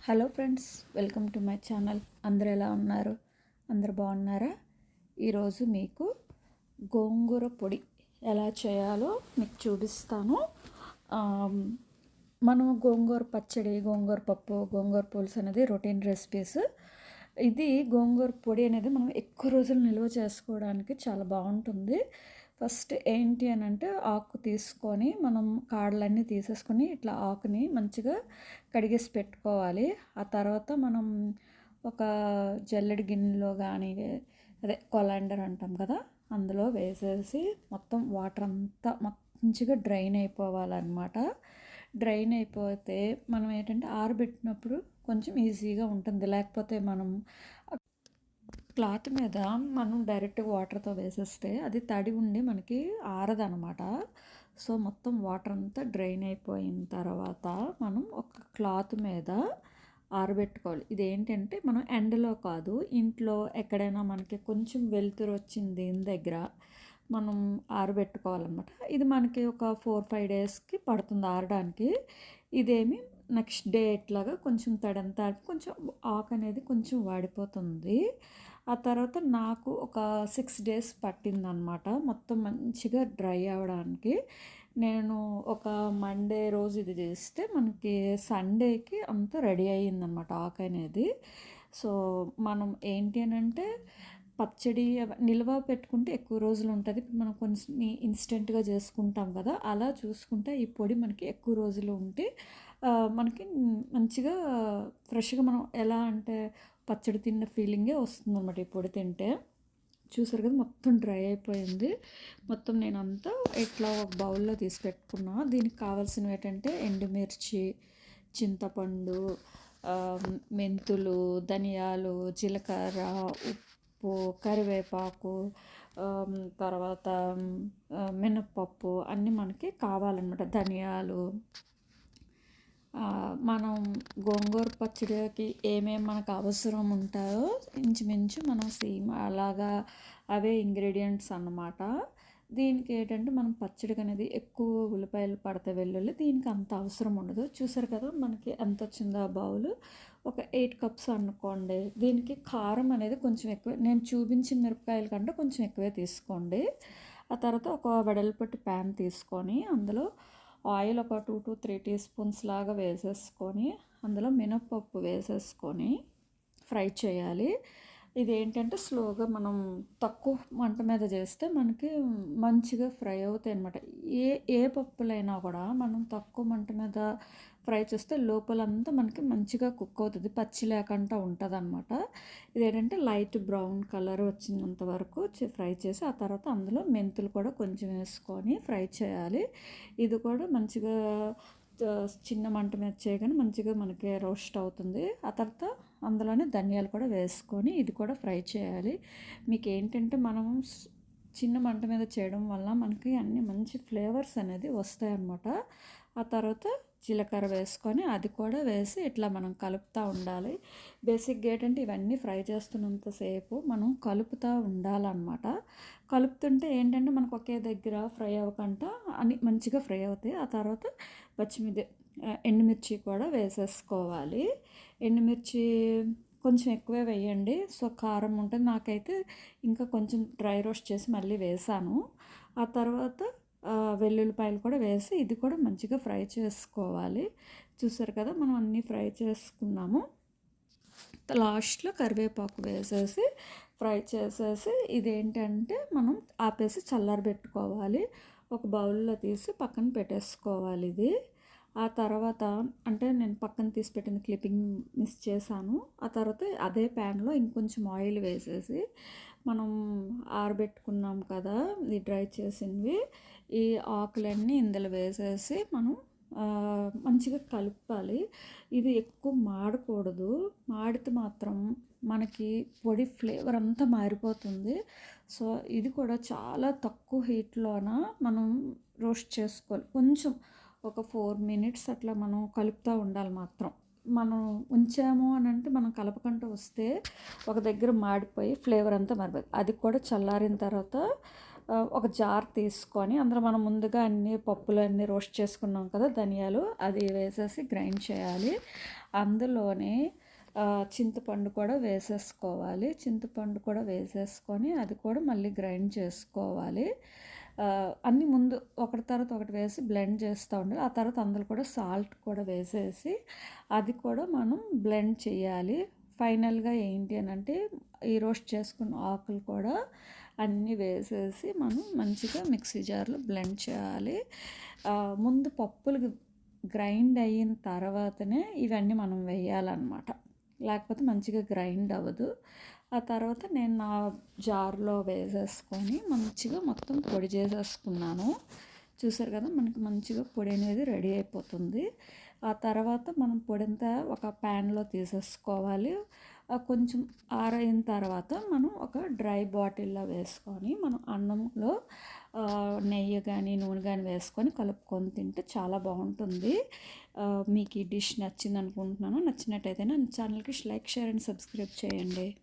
Hello friends, welcome to my channel. అందరూ ఎలా ఉన్నారు? అందరు బాగున్నారా? ఈరోజు మీకు గోంగూర పొడి ఎలా చేయాలో మీకు చూపిస్తాను. మనం గోంగూర పచ్చడి, గోంగూర పప్పు, గోంగూర పులుసు అనేది రొటీన్ రెసిపీస్. ఇది గోంగూర పొడి అనేది మనం ఎక్కువ రోజులు నిల్వ చేసుకోవడానికి చాలా బాగుంటుంది. ఫస్ట్ ఏంటి అని అంటే ఆకు తీసుకొని మనం కాడలన్నీ తీసేసుకొని ఇట్లా ఆకుని మంచిగా కడిగేసి పెట్టుకోవాలి. ఆ తర్వాత మనం ఒక జల్లెడి గిన్నెలో కానీ, అదే కొలాండర్ అంటాం కదా, అందులో వేసేసి మొత్తం వాటర్ అంతా మంచిగా డ్రైన్ అయిపోవాలన్నమాట. డ్రైన్ అయిపోతే మనం ఏంటంటే ఆరబెట్టినప్పుడు కొంచెం ఈజీగా ఉంటుంది. లేకపోతే మనం క్లాత్ మీద మనం డైరెక్ట్గా వాటర్తో వేసేస్తే అది తడి ఉండి మనకి ఆరదనమాట. సో మొత్తం వాటర్ అంతా డ్రైన్ అయిపోయిన తర్వాత మనం ఒక క్లాత్ మీద ఆరబెట్టుకోవాలి. ఇదేంటంటే మనం ఎండలో కాదు, ఇంట్లో ఎక్కడైనా మనకి కొంచెం వెలుతురు వచ్చింది దీని దగ్గర మనం ఆరబెట్టుకోవాలన్నమాట. ఇది మనకి ఒక 4-5 డేస్కి పడుతుంది ఆరడానికి. ఇదేమి నెక్స్ట్ డే ఇట్లాగా కొంచెం తడంతా కొంచెం ఆకు అనేది కొంచెం వాడిపోతుంది. ఆ తర్వాత నాకు ఒక 6 డేస్ పట్టిందనమాట మొత్తం మంచిగా డ్రై అవ్వడానికి. నేను ఒక మండే రోజు ఇది చేస్తే మనకి సండేకి అంతా రెడీ అయ్యిందనమాట ఆకు అనేది. సో మనం ఏంటి అని అంటే పచ్చడి నిల్వ పెట్టుకుంటే ఎక్కువ రోజులు ఉంటుంది. మనం కొంచెం ఇన్స్టెంట్గా చేసుకుంటాం కదా, అలా చూసుకుంటే ఈ పొడి మనకి ఎక్కువ రోజులు ఉంటే మనకి మంచిగా ఫ్రెష్గా మనం ఎలా అంటే పచ్చడి తిన్న ఫీలింగే వస్తుంది అన్నమాట ఈ పొడి తింటే. చూసారు కదా, మొత్తం డ్రై అయిపోయింది. మొత్తం నేను అంతా ఇట్లా ఒక బౌల్లో తీసి పెట్టుకున్నా. దీనికి కావాల్సినవి ఏంటంటే ఎండుమిర్చి, చింతపండు, మెంతులు, ధనియాలు, జీలకర్ర, ఉప్పు, కరివేపాకు, తర్వాత మినప్పప్పు అన్నీ మనకి కావాలన్నమాట. ధనియాలు, మనం గోంగూర పచ్చడికి ఏమేమి మనకు అవసరం ఉంటాయో ఇంచుమించు మనం సేమ్ అలాగా అవే ఇంగ్రీడియంట్స్ అన్నమాట. దీనికి ఏంటంటే మనం పచ్చడికి అనేది ఎక్కువ ఉల్లిపాయలు పడతాయి, వెల్లుల్లి. దీనికి అంత అవసరం ఉండదు. చూసారు కదా మనకి ఎంత వచ్చిందో ఆ బౌలు, ఒక 8 కప్స్ అనుకోండి. దీనికి కారం అనేది కొంచెం ఎక్కువ, నేను చూపించిన మిరపకాయల కంటే కొంచెం ఎక్కువే తీసుకోండి. ఆ తర్వాత ఒక వెడల్పట్టి ప్యాన్ తీసుకొని అందులో ఆయిల్ ఒక 2-3 టీ స్పూన్స్ లాగా వేసేసుకొని అందులో మినప్పప్పు వేసేసుకొని ఫ్రై చేయాలి. ఇదేంటంటే స్లోగా మనం తక్కువ మంట మీద చేస్తే మనకి మంచిగా ఫ్రై అవుతాయి అన్నమాట. ఏ పప్పులైనా కూడా మనం తక్కువ మంట మీద ఫ్రై చేస్తే లోపలంతా మనకి మంచిగా కుక్ అవుతుంది, పచ్చి లేకుండా ఉంటుంది అనమాట. ఇదేంటంటే లైట్ బ్రౌన్ కలర్ వచ్చినంత వరకు ఫ్రై చేసి ఆ తర్వాత అందులో మెంతులు కూడా కొంచెం వేసుకొని ఫ్రై చేయాలి. ఇది కూడా మంచిగా చిన్న మంట మీద చేయగానే మంచిగా మనకి రోస్ట్ అవుతుంది. ఆ తర్వాత అందులోనే ధనియాలు కూడా వేసుకొని ఇది కూడా ఫ్రై చేయాలి. మీకు ఏంటంటే మనం చిన్న మంట మీద చేయడం వల్ల మనకి అన్ని మంచి ఫ్లేవర్స్ అనేది వస్తాయన్నమాట. ఆ తర్వాత జీలకర్ర వేసుకొని అది కూడా వేసి ఇట్లా మనం కలుపుతూ ఉండాలి. బేసిక్గా ఏంటంటే ఇవన్నీ ఫ్రై చేస్తున్నంతసేపు మనం కలుపుతూ ఉండాలన్నమాట. కలుపుతుంటే ఏంటంటే మనకు ఒకే దగ్గర ఫ్రై అవ్వకుండా అన్ని మంచిగా ఫ్రై అవుతాయి. ఆ తర్వాత ఎండుమిర్చి కూడా వేసేసుకోవాలి. ఎండుమిర్చి కొంచెం ఎక్కువే వేయండి, సో కారం ఉంటుంది. నాకైతే ఇంకా కొంచెం డ్రై రోస్ట్ చేసి మళ్ళీ వేసాను. ఆ తర్వాత వెల్లుల్లిపాయలు కూడా వేసి ఇది కూడా మంచిగా ఫ్రై చేసుకోవాలి. చూసారు కదా, మనం అన్నీ ఫ్రై చేసుకున్నాము. లాస్ట్లో కరివేపాకు వేసేసి ఫ్రై చేసేసి ఇదేంటంటే మనం ఆపేసి చల్లారబెట్టుకోవాలి. ఒక బౌల్లో తీసి పక్కన పెట్టేసుకోవాలి ఇది. ఆ తర్వాత అంటే నేను పక్కన తీసి పెట్టిన క్లిప్పింగ్ మిస్ చేశాను. ఆ తర్వాత అదే ప్యాన్లో ఇంకొంచెం ఆయిల్ వేసేసి మనం ఆరబెట్టుకున్నాం కదా ఇది డ్రై చేసినవి, ఈ ఆకులన్నీ ఇందులో వేసేసి మనం మంచిగా కలుపాలి. ఇది ఎక్కువ మాడకూడదు, మాడితే మాత్రం మనకి పొడి ఫ్లేవర్ అంతా మారిపోతుంది. సో ఇది కూడా చాలా తక్కువ హీట్లోన మనం రోస్ట్ చేసుకోవాలి. కొంచెం ఒక 4 మినిట్స్ అట్లా మనం కలుపుతూ ఉండాలి. మాత్రం మనం ఉంచాము అని అంటే మనం కలపకుండా వస్తే ఒక దగ్గర మాడిపోయి ఫ్లేవర్ అంతా మారిపోతుంది. అది కూడా చల్లారిన తర్వాత ఒక జార్ తీసుకొని అందులో మనం ముందుగా అన్ని పప్పులు అన్నీ రోస్ట్ చేసుకున్నాం కదా, ధనియాలు అది వేసేసి గ్రైండ్ చేయాలి. అందులోనే చింతపండు కూడా వేసేసుకోవాలి. చింతపండు కూడా వేసేసుకొని అది కూడా మళ్ళీ గ్రైండ్ చేసుకోవాలి. అన్నీ ముందు ఒకటి తర్వాత ఒకటి వేసి బ్లెండ్ చేస్తూ ఉండాలి. ఆ తర్వాత అందులో కూడా సాల్ట్ కూడా వేసేసి అది కూడా మనం బ్లెండ్ చేయాలి. ఫైనల్గా ఏంటి అని అంటే ఈ రోస్ట్ చేసుకున్న ఆకులు కూడా అన్నీ వేసేసి మనం మంచిగా మిక్సీ జార్లో బ్లెండ్ చేయాలి. ముందు పప్పులు గ్రైండ్ అయిన తర్వాతనే ఇవన్నీ మనం వేయాలన్నమాట, లేకపోతే మంచిగా గ్రైండ్ అవ్వదు. ఆ తర్వాత నేను నా జార్లో వేసేసుకొని మంచిగా మొత్తం పొడి చేసేసుకున్నాను. చూసారు కదా, మనకి మంచిగా పొడి అనేది రెడీ అయిపోతుంది. ఆ తర్వాత మనం పొడంతా ఒక ప్యాన్లో తీసేసుకోవాలి. కొంచెం ఆరైన తర్వాత మనం ఒక డ్రై బాటిల్లో వేసుకొని మనం అన్నంలో నెయ్యి కానీ నూనె కానీ వేసుకొని కలుపుకొని తింటే చాలా బాగుంటుంది. మీకు ఈ డిష్ నచ్చింది అనుకుంటున్నాను. నచ్చినట్టయితే నా ఛానల్కి లైక్, షేర్ అండ్ సబ్స్క్రైబ్ చేయండి.